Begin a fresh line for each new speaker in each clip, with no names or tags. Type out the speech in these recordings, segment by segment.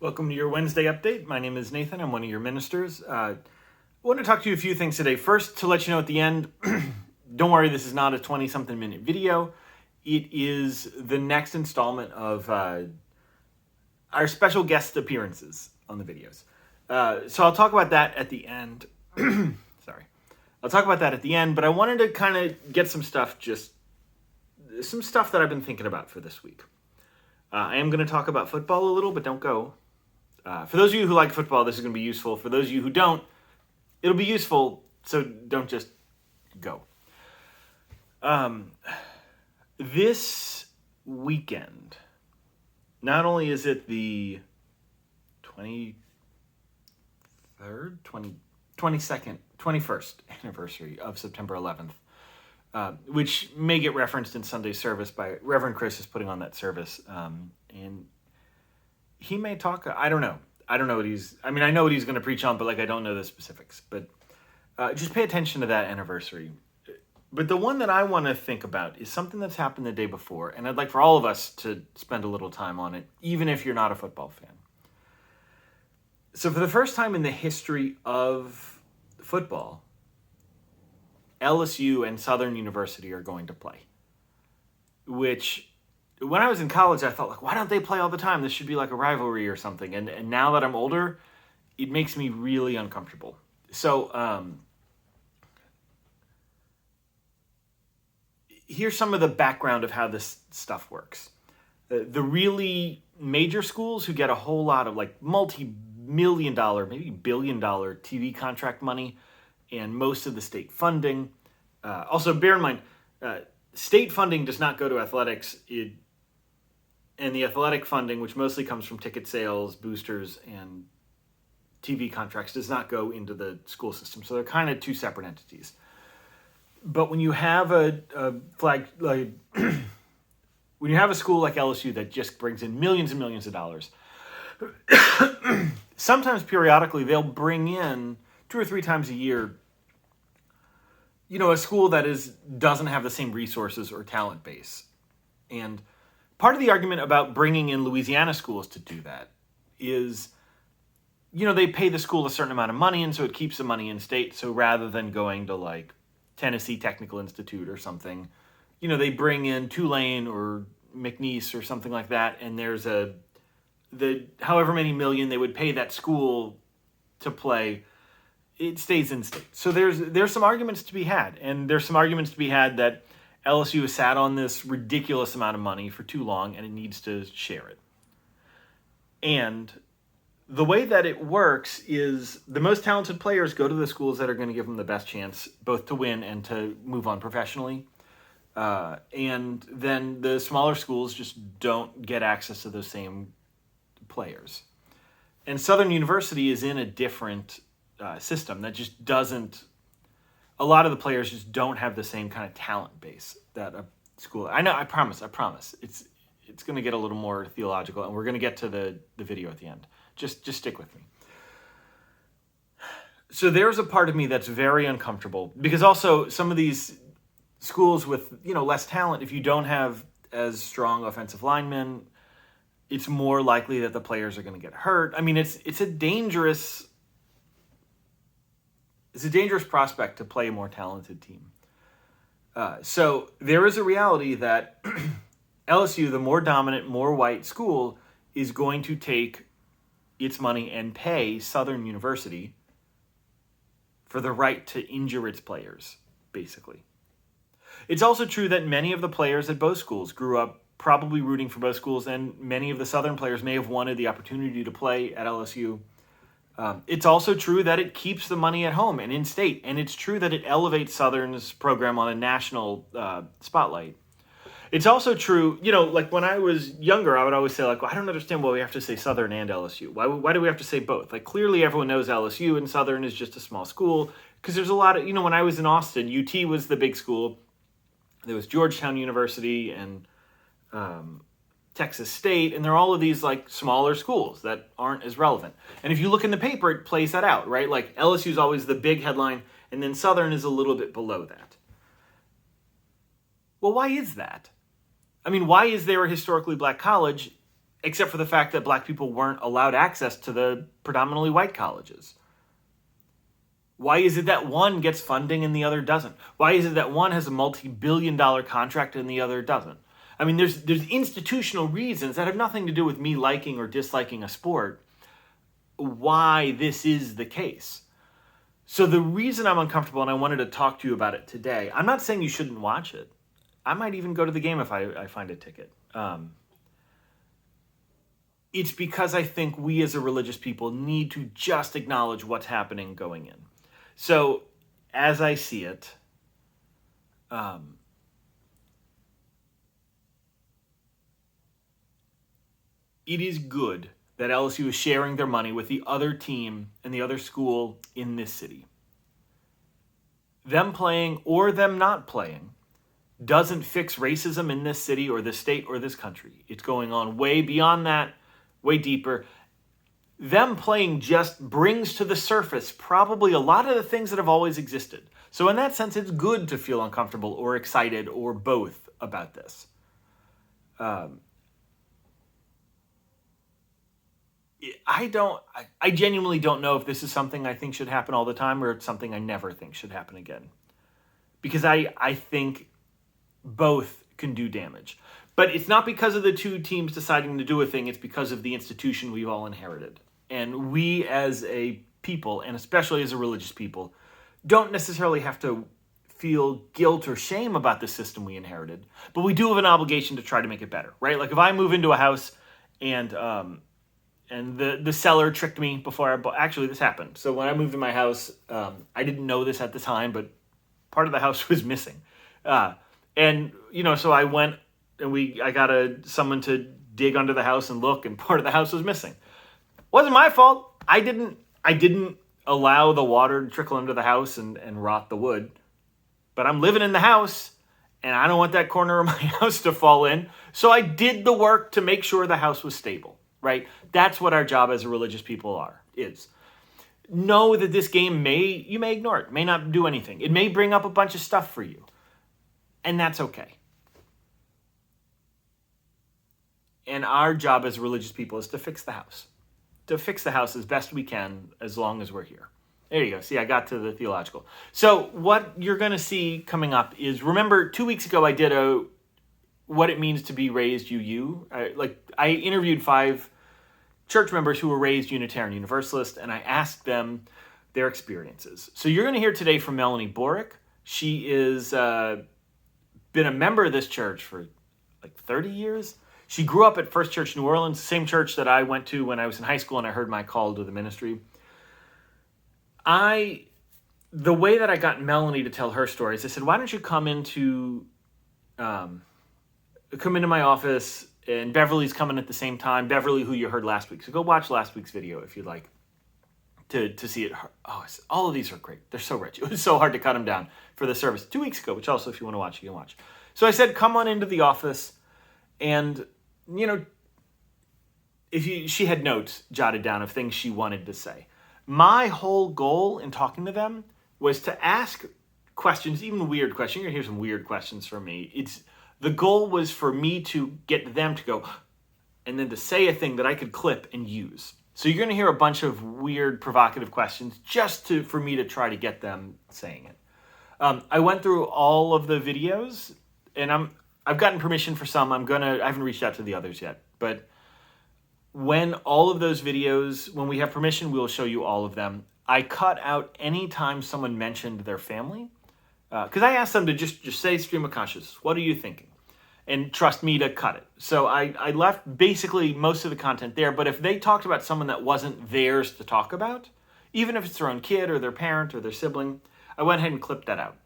Welcome to your Wednesday update. My name is Nathan. I'm one of your ministers. I want to talk to you a few things today. First, to let you know at the end, don't worry, this is not a 20-something minute video. It is the next installment of our special guest appearances on the videos. So I'll talk about that at the end. Sorry. I'll talk about that at the end, but I wanted to kind of get some stuff that I've been thinking about for this week. I am going to talk about football a little, but don't go. For those of you who like football, this is going to be useful. For those of you who don't, it'll be useful, so don't just go. This weekend, not only is it the 21st anniversary of September 11th, which may get referenced in Sunday's service by Reverend Chris is putting on that service, and he may talk. I don't know what I know what he's going to preach on, but I don't know the specifics. But just pay attention to that anniversary. But the one that I want to think about is something that's happened the day before, and I'd like for all of us to spend a little time on it, even if you're not a football fan. So for the first time in the history of football, LSU and Southern University are going to play, which when I was in college, I thought, why don't they play all the time? This should be like a rivalry or something. And now that I'm older, it makes me really uncomfortable. So here's some of the background of how this stuff works. The really major schools who get a whole lot of multi-million dollar, maybe billion-dollar TV contract money and most of the state funding. Also, bear in mind, state funding does not go to athletics. And the athletic funding, which mostly comes from ticket sales, boosters, and TV contracts, does not go into the school system. So they're kind of two separate entities. But when you have a when you have a school like LSU that just brings in millions and millions of dollars, sometimes periodically they'll bring in 2 or 3 times a year, a school that doesn't have the same resources or talent base. And part of the argument about bringing in Louisiana schools to do that is, they pay the school a certain amount of money, and so it keeps the money in state. So rather than going to Tennessee Technical Institute or something, they bring in Tulane or McNeese or something like that, and there's the however many million they would pay that school to play, it stays in state. So there's some arguments to be had, and there's some arguments to be had that LSU has sat on this ridiculous amount of money for too long, and it needs to share it. And the way that it works is the most talented players go to the schools that are going to give them the best chance both to win and to move on professionally. And then the smaller schools just don't get access to those same players. And Southern University is in a different system that just doesn't. A lot of the players just don't have the same kind of talent base that a school. I know. I promise. It's going to get a little more theological, and we're going to get to the video at the end. Just stick with me. So there's a part of me that's very uncomfortable because also some of these schools with less talent, if you don't have as strong offensive linemen, it's more likely that the players are going to get hurt. I mean, it's a dangerous prospect to play a more talented team. So there is a reality that LSU, the more dominant, more white school, is going to take its money and pay Southern University for the right to injure its players, basically. It's also true that many of the players at both schools grew up probably rooting for both schools, and many of the Southern players may have wanted the opportunity to play at LSU. It's also true that it keeps the money at home and in state, and it's true that it elevates Southern's program on a national spotlight. It's also true, when I was younger, I would always say, I don't understand why we have to say Southern and LSU. Why do we have to say both? Clearly everyone knows LSU and Southern is just a small school, because there's a lot of, when I was in Austin, UT was the big school. There was Georgetown University and Texas State, and there are all of these smaller schools that aren't as relevant. And if you look in the paper, it plays that out, right? LSU is always the big headline, and then Southern is a little bit below that. Well, why is that? I mean, why is there a historically black college except for the fact that black people weren't allowed access to the predominantly white colleges? Why is it that one gets funding and the other doesn't? Why is it that one has a multi-billion-dollar contract and the other doesn't? I mean, there's institutional reasons that have nothing to do with me liking or disliking a sport, why this is the case. So the reason I'm uncomfortable, and I wanted to talk to you about it today, I'm not saying you shouldn't watch it. I might even go to the game if I find a ticket. It's because I think we as a religious people need to just acknowledge what's happening going in. So, as I see it, it is good that LSU is sharing their money with the other team and the other school in this city. Them playing or them not playing doesn't fix racism in this city or this state or this country. It's going on way beyond that, way deeper. Them playing just brings to the surface probably a lot of the things that have always existed. So in that sense, it's good to feel uncomfortable or excited or both about this. I genuinely don't know if this is something I think should happen all the time or it's something I never think should happen again. Because I think both can do damage. But it's not because of the two teams deciding to do a thing, it's because of the institution we've all inherited. And we as a people, and especially as a religious people, don't necessarily have to feel guilt or shame about the system we inherited, but we do have an obligation to try to make it better, right? Like if I move into a house and the seller tricked me before I bought, actually this happened. So when I moved to my house, I didn't know this at the time, but part of the house was missing. And, so I went and I got someone to dig under the house and look, and part of the house was missing. Wasn't my fault. I didn't allow the water to trickle into the house and rot the wood. But I'm living in the house, and I don't want that corner of my house to fall in. So I did the work to make sure the house was stable, right? That's what our job as a religious people is. Know that this game you may ignore it, may not do anything. It may bring up a bunch of stuff for you. And that's okay. And our job as religious people is to fix the house. To fix the house as best we can as long as we're here. There you go. See, I got to the theological. So what you're going to see coming up is, remember 2 weeks ago I did what it means to be raised UU. I interviewed 5 church members who were raised Unitarian Universalist, and I asked them their experiences. So you're going to hear today from Melanie Borek. She is been a member of this church for like 30 years. She grew up at First Church New Orleans, the same church that I went to when I was in high school and I heard my call to the ministry. The way that I got Melanie to tell her stories, I said, why don't you come into my office, and Beverly's coming at the same time. Beverly, who you heard last week. So go watch last week's video if you'd like to see it. Oh, all of these are great. They're so rich. It was so hard to cut them down for the service 2 weeks ago, which also, if you want to watch, you can watch. So I said, come on into the office, and she had notes jotted down of things she wanted to say. My whole goal in talking to them was to ask questions, even weird questions. You're going to hear some weird questions from me. The goal was for me to get them to go, and then to say a thing that I could clip and use. So you're going to hear a bunch of weird, provocative questions just for me to try to get them saying it. I went through all of the videos, and I've gotten permission for some. I haven't reached out to the others yet, but when all of those videos, when we have permission, we'll show you all of them. I cut out any time someone mentioned their family, because I asked them to just say stream of consciousness. What are you thinking? And trust me to cut it. So I left basically most of the content there, but if they talked about someone that wasn't theirs to talk about, even if it's their own kid or their parent or their sibling, I went ahead and clipped that out.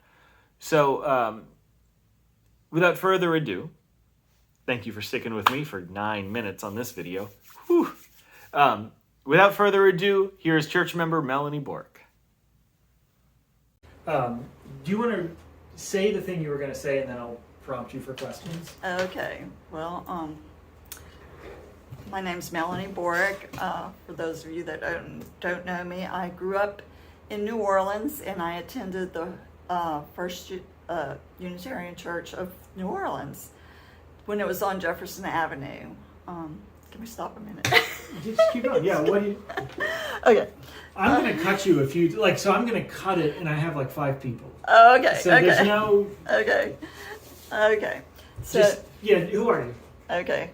So without further ado, thank you for sticking with me for 9 minutes on this video. Whew. Without further ado, here's church member Melanie Borek. Do you want to say the thing you were going to say, and then I'll prompt you for questions?
Okay. Well, my name's Melanie Borek. For those of you that don't know me, I grew up in New Orleans, and I attended the First Unitarian Church of New Orleans when it was on Jefferson Avenue. Can we stop a minute?
Just keep going. Yeah, what do you...
Okay.
I'm going to cut you if you... so I'm going to cut it, and I have 5 people.
Oh, okay.
So
okay.
there's no...
Okay. Okay. So,
who are you?
okay.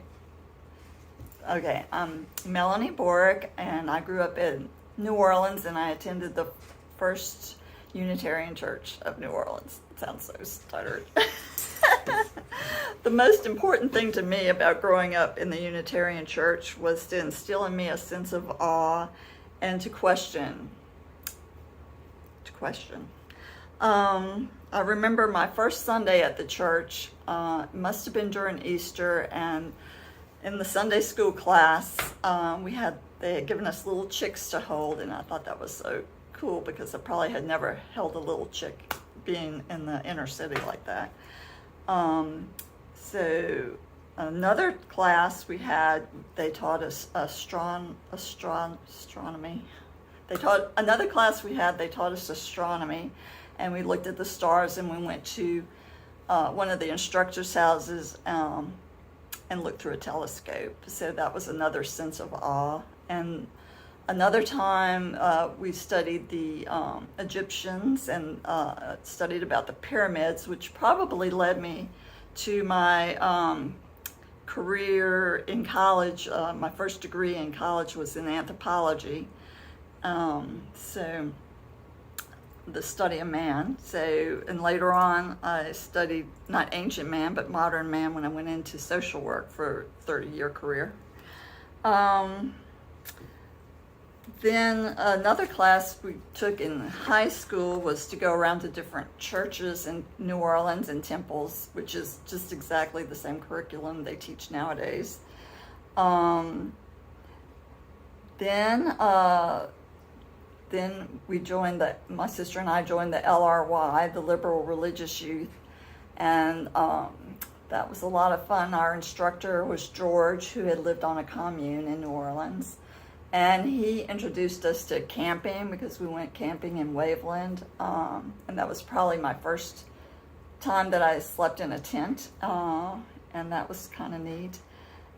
Okay. I'm Melanie Borek, and I grew up in New Orleans, and I attended the First Unitarian Church of New Orleans. It sounds so stuttered. The most important thing to me about growing up in the Unitarian Church was to instill in me a sense of awe and to question. I remember my first Sunday at the church. It must have been during Easter, and in the Sunday school class, they had given us little chicks to hold, and I thought that was so cool because I probably had never held a little chick being in the inner city like that. So another class we had, they taught us astronomy. They taught us astronomy, and we looked at the stars, and we went to one of the instructors' houses and looked through a telescope. So that was another sense of awe. And another time we studied the Egyptians and studied about the pyramids, which probably led me to my career in college. My first degree in college was in anthropology. So the study of man. So, and later on I studied not ancient man, but modern man when I went into social work for a 30-year career. Then another class we took in high school was to go around to different churches in New Orleans and temples, which is just exactly the same curriculum they teach nowadays. Then my sister and I joined the LRY, the Liberal Religious Youth, and that was a lot of fun. Our instructor was George, who had lived on a commune in New Orleans. And he introduced us to camping because we went camping in Waveland. And that was probably my first time that I slept in a tent. And that was kind of neat.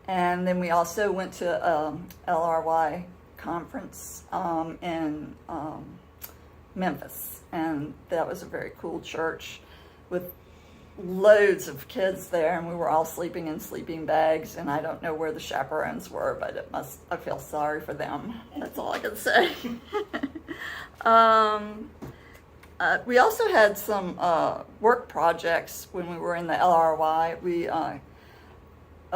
And then we also went to LRY conference in Memphis. And that was a very cool church with loads of kids there, and we were all sleeping in sleeping bags, and I don't know where the chaperones were, but I feel sorry for them. That's all I can say. We also had some work projects when we were in the LRY.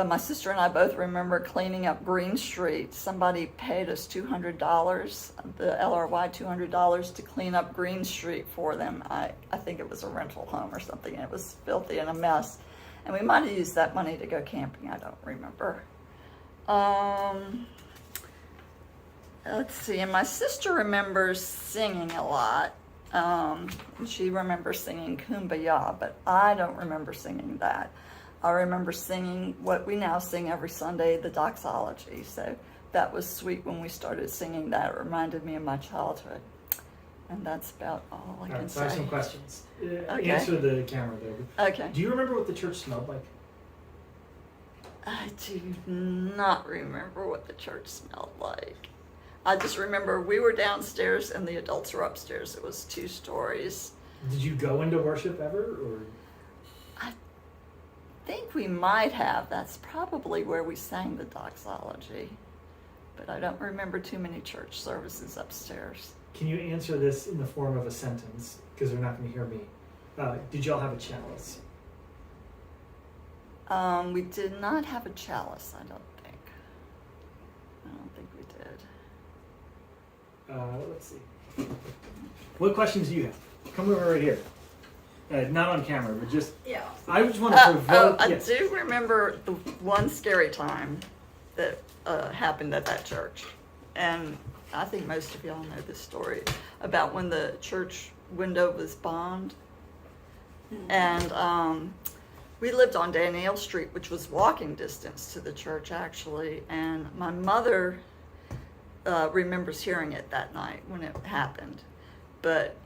My sister and I both remember cleaning up Green Street. Somebody paid us $200, the LRY $200 to clean up Green Street for them. I think it was a rental home or something, and it was filthy and a mess. And we might have used that money to go camping, I don't remember. Let's see, and my sister remembers singing a lot. She remembers singing Kumbaya, but I don't remember singing that. I remember singing what we now sing every Sunday, the doxology. So that was sweet when we started singing that. It reminded me of my childhood. And that's about all I can say.
I have some questions.
Okay.
Answer the camera there.
Okay.
Do you remember what the church smelled like?
I do not remember what the church smelled like. I just remember we were downstairs and the adults were upstairs. It was 2 stories.
Did you go into worship ever, or?
I think we might have. That's probably where we sang the doxology. But I don't remember too many church services upstairs.
Can you answer this in the form of a sentence? Because they're not going to hear me. Did y'all have a chalice?
We did not have a chalice, I don't think. I don't think we did.
Let's see. What questions do you have? Come over right here. Not on camera, but just...
Yeah.
I just want to provoke...
I
yes.
do remember the one scary time that happened at that church. And I think most of y'all know this story about when the church window was bombed. Mm-hmm. And we lived on Danielle Street, which was walking distance to the church, actually. And my mother remembers hearing it that night when it happened. But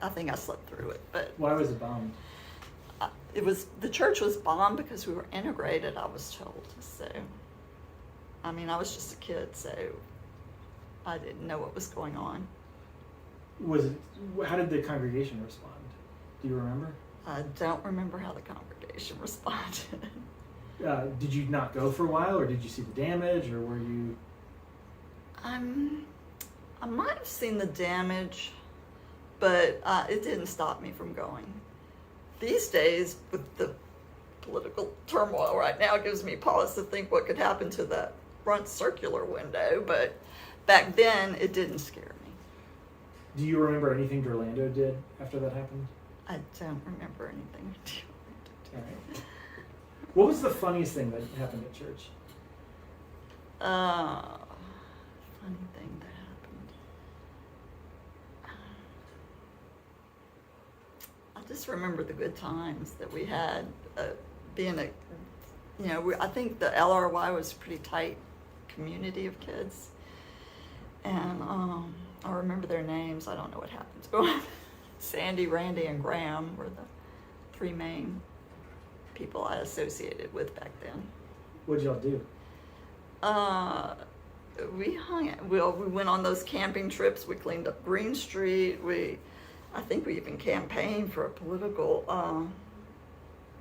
I think I slept through it. But
why was it bombed?
the church was bombed because we were integrated, I was told. So, I mean, I was just a kid, so I didn't know what was going on.
How did the congregation respond? Do you remember?
I don't remember how the congregation responded.
Did you not go for a while, or did you see the damage, or were you?
I might have seen the damage, but it didn't stop me from going. These days, with the political turmoil right now, it gives me pause to think what could happen to that front circular window, but back then, it didn't scare me.
Do you remember anything Orlando did after that happened?
I don't remember anything.
All right. What was the funniest thing that happened at church?
Funny thing that happened. I just remember the good times that we had being I think the LRY was a pretty tight community of kids. And I remember their names. I don't know what happened to them. Sandy, Randy, and Graham were the three main people I associated with back then.
What did y'all do?
We we went on those camping trips. We cleaned up Green Street. I think we even campaigned for a political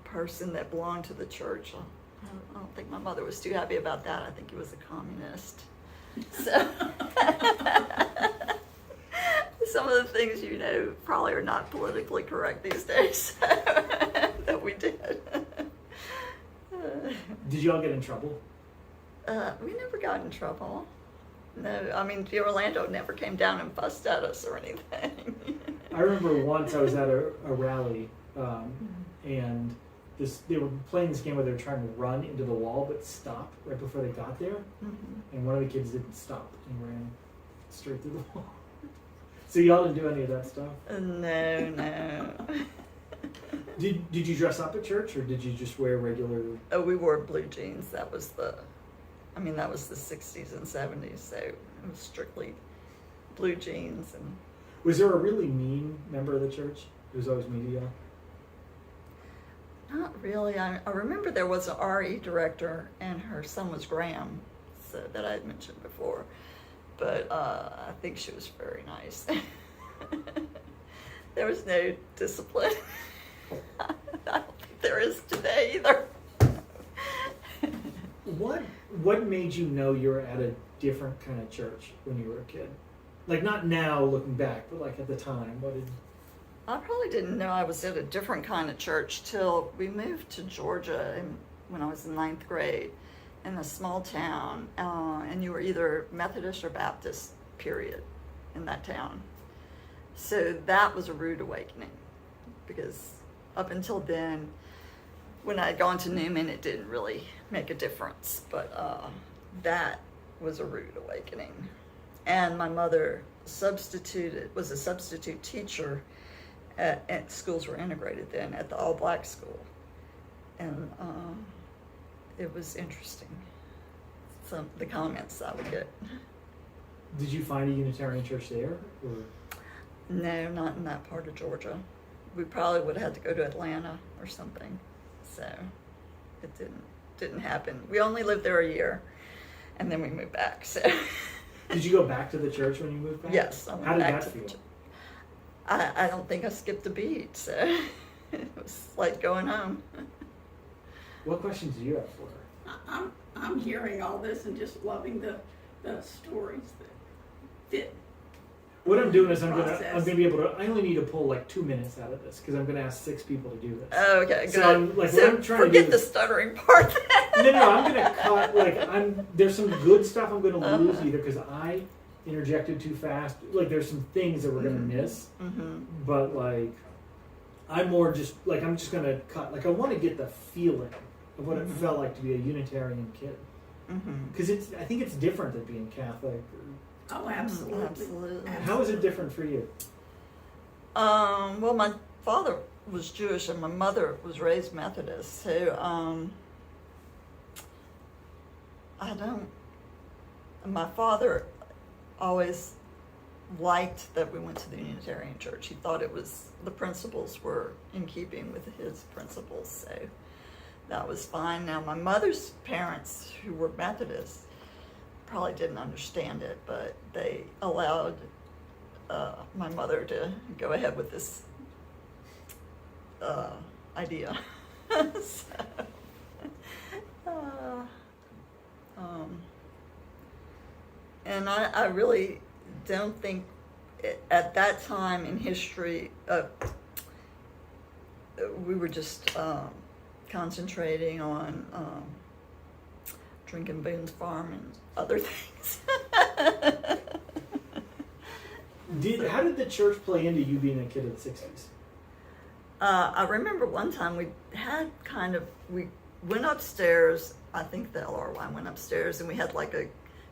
person that belonged to the church. I don't think my mother was too happy about that. I think he was a communist. So some of the things probably are not politically correct these days that we did.
Did y'all get in trouble?
We never got in trouble. No, I mean, Orlando never came down and fussed at us or anything.
I remember once I was at a rally, and they were playing this game where they were trying to run into the wall but stop right before they got there, and one of the kids didn't stop and ran straight through the wall. So y'all didn't do any of that stuff?
No.
Did you dress up at church, or did you just wear regular?
Oh, we wore blue jeans. That was the 60s and 70s, so it was strictly blue jeans. And
was there a really mean member of the church who was always mean to you?
Not really. I remember there was an RE director, and her son was Graham, so that I had mentioned before. But I think she was very nice. There was no discipline. I don't think there is today either.
What made you know you were at a different kind of church when you were a kid? Like, not now looking back, but like at the time,
I probably didn't know I was at a different kind of church till we moved to Georgia when I was in 9th grade in a small town, and you were either Methodist or Baptist, period, in that town. So that was a rude awakening, because up until then, when I had gone to Newman, it didn't really make a difference, but that was a rude awakening. And my mother was a substitute teacher at schools were integrated then, at the all-black school. And it was interesting, the comments I would get.
Did you find a Unitarian church there? Or?
No, not in that part of Georgia. We probably would have had to go to Atlanta or something. So it didn't happen. We only lived there a year, and then we moved back. So
did you go back to the church when you moved back?
Yes.
How did that feel?
I don't think I skipped a beat, so it was like going home.
What questions do you have for her?
I'm hearing all this and just loving the stories that fit.
What I'm doing is I'm gonna be able to. I only need to pull like 2 minutes out of this because I'm gonna ask 6 people to do this.
Oh, okay, good.
So what I'm trying
forget
to do
the stuttering part.
No, I'm gonna cut. There's some good stuff I'm gonna lose either because I interjected too fast. Like there's some things that we're gonna miss, but like I'm more just like I'm just gonna cut. Like I want to get the feeling of what it felt like to be a Unitarian kid because I think it's different than being Catholic.
Oh, absolutely.
Absolutely.
How is it different for you?
Well, my father was Jewish and my mother was raised Methodist, so my father always liked that we went to the Unitarian Church. He thought the principles were in keeping with his principles, so that was fine. Now, my mother's parents, who were Methodists, probably didn't understand it, but they allowed my mother to go ahead with this idea. So, and I really don't think at that time in history we were just concentrating on drinking Boone's Farm and other things.
How did the church play into you being a kid of the 60s?
I remember one time we went upstairs, I think the LRY went upstairs, and we had like a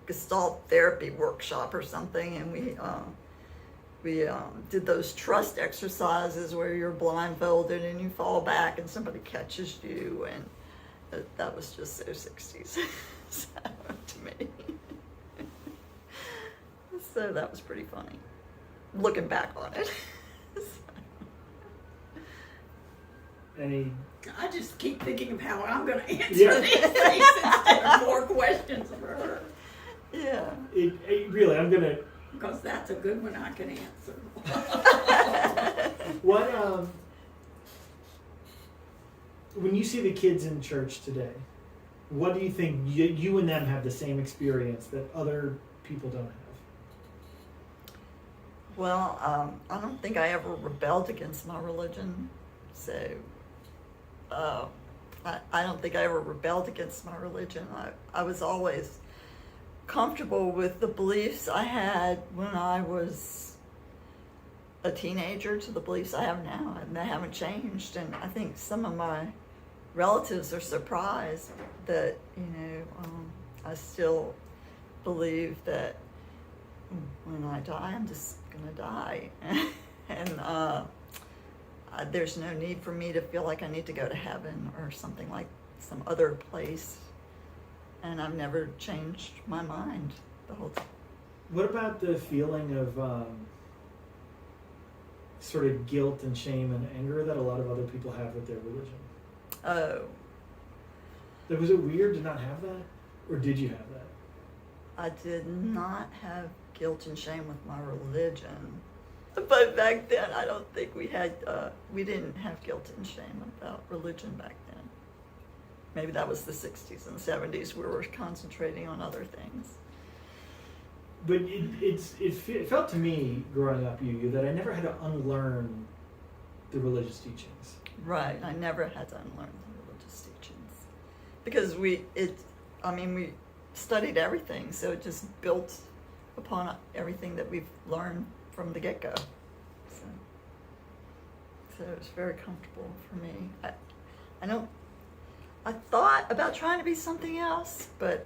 Gestalt therapy workshop or something, and we did those trust exercises where you're blindfolded and you fall back and somebody catches you, and that was just so 60s so, to me. So that was pretty funny, looking back on it.
I
just keep thinking of how I'm going to answer these things instead of more questions for her.
Yeah.
Really, I'm going to...
Because that's a good one I can answer.
When you see the kids in church today, what do you think you and them have the same experience that other people don't have?
Well, I don't think I ever rebelled against my religion, so I don't think I ever rebelled against my religion. I was always comfortable with the beliefs I had when I was a teenager to the beliefs I have now, and they haven't changed. And I think some of my relatives are surprised that, I still believe that when I die, I'm just gonna die. And there's no need for me to feel like I need to go to heaven or something like some other place. And I've never changed my mind the whole time.
What about the feeling of sort of guilt and shame and anger that a lot of other people have with their religion?
Oh.
Was it weird to not have that? Or did you have that?
I did not have guilt and shame with my religion. But back then, I don't think we didn't have guilt and shame about religion back then. Maybe that was the 60s and 70s. We were concentrating on other things.
But it felt to me, growing up, you, that I never had to unlearn the religious teachings.
Right. I never had to unlearn the religious teachings. Because we studied everything, so it just built upon everything that we've learned from the get-go. So it was very comfortable for me. I thought about trying to be something else, but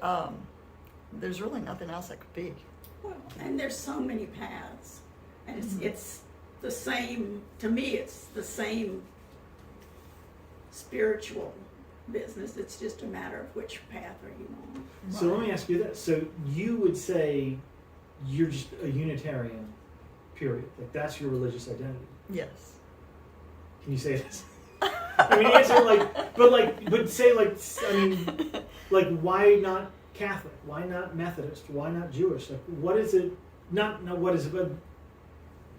there's really nothing else I could be.
Well, and there's so many paths, and it's the same, to me it's the same spiritual business. It's just a matter of which path are you on.
So let me ask you this. So you would say you're just a Unitarian, period. Like that's your religious identity.
Yes.
Can you say this? I mean, answer but say why not Catholic? Why not Methodist? Why not Jewish? Like, what is it? Not what is it, but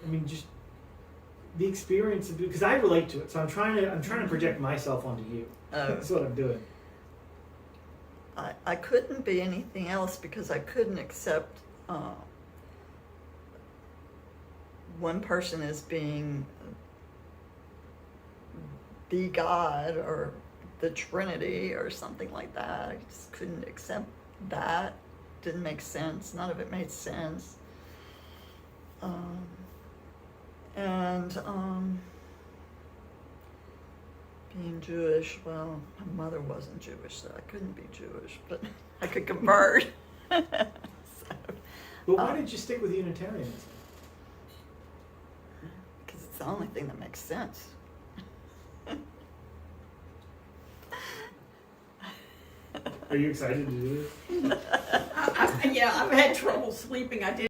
I mean, just the experience of, because I relate to it. So I'm trying to project myself onto you. That's what I'm doing.
I couldn't be anything else because I couldn't accept one person as being the God or the Trinity or something like that. I just couldn't accept that. Didn't make sense. None of it made sense. Being Jewish, well, my mother wasn't Jewish, so I couldn't be Jewish, but I could convert.
But why did you stick with Unitarianism?
Because it's the only thing that makes sense.
Are you excited to do this?
Yeah, I've had trouble sleeping. I did